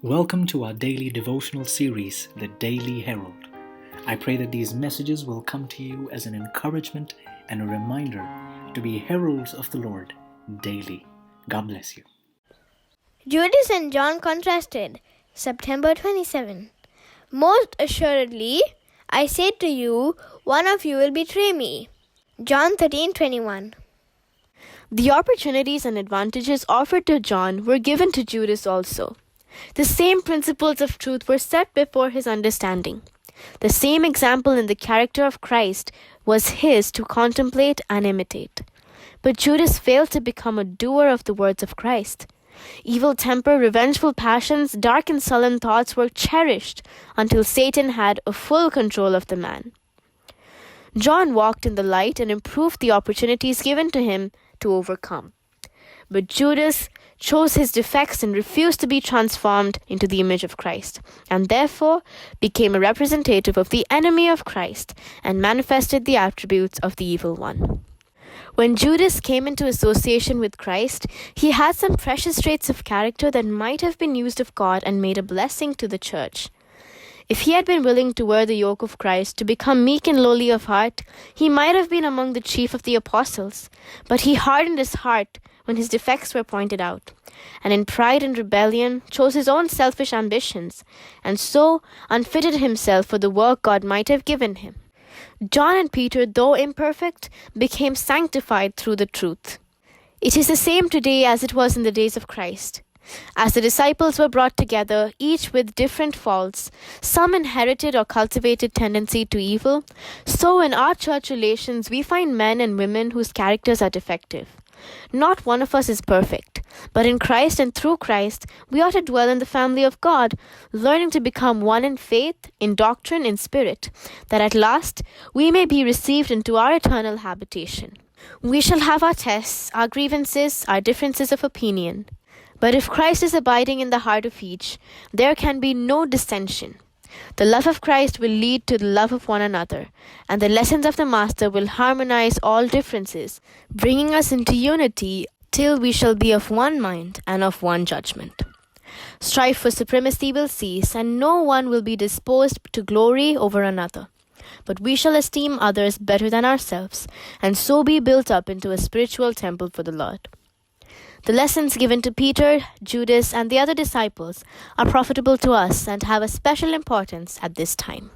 Welcome to our daily devotional series, The Daily Herald. I pray that these messages will come to you as an encouragement and a reminder to be heralds of the Lord daily. God bless you. Judas and John Contrasted, September 27. Most assuredly, I say to you, one of you will betray me. John 13:21. The opportunities and advantages offered to John were given to Judas also. The same principles of truth were set before his understanding. The same example in the character of Christ was his to contemplate and imitate. But Judas failed to become a doer of the words of Christ. Evil temper, revengeful passions, dark and sullen thoughts were cherished until Satan had a full control of the man. John walked in the light and improved the opportunities given to him to overcome. But Judas chose his defects and refused to be transformed into the image of Christ, and therefore became a representative of the enemy of Christ and manifested the attributes of the evil one. When Judas came into association with Christ, he had some precious traits of character that might have been used of God and made a blessing to the church. If he had been willing to wear the yoke of Christ, to become meek and lowly of heart, he might have been among the chief of the apostles. But he hardened his heart when his defects were pointed out, and in pride and rebellion chose his own selfish ambitions, and so unfitted himself for the work God might have given him. John and Peter, though imperfect, became sanctified through the truth. It is the same today as it was in the days of Christ. As the disciples were brought together, each with different faults, some inherited or cultivated tendency to evil, so in our church relations we find men and women whose characters are defective. Not one of us is perfect, but in Christ and through Christ, we ought to dwell in the family of God, learning to become one in faith, in doctrine, in spirit, that at last we may be received into our eternal habitation. We shall have our tests, our grievances, our differences of opinion. But if Christ is abiding in the heart of each, there can be no dissension. The love of Christ will lead to the love of one another, and the lessons of the Master will harmonize all differences, bringing us into unity till we shall be of one mind and of one judgment. Strife for supremacy will cease, and no one will be disposed to glory over another. But we shall esteem others better than ourselves, and so be built up into a spiritual temple for the Lord. The lessons given to Peter, Judas, and the other disciples are profitable to us and have a special importance at this time.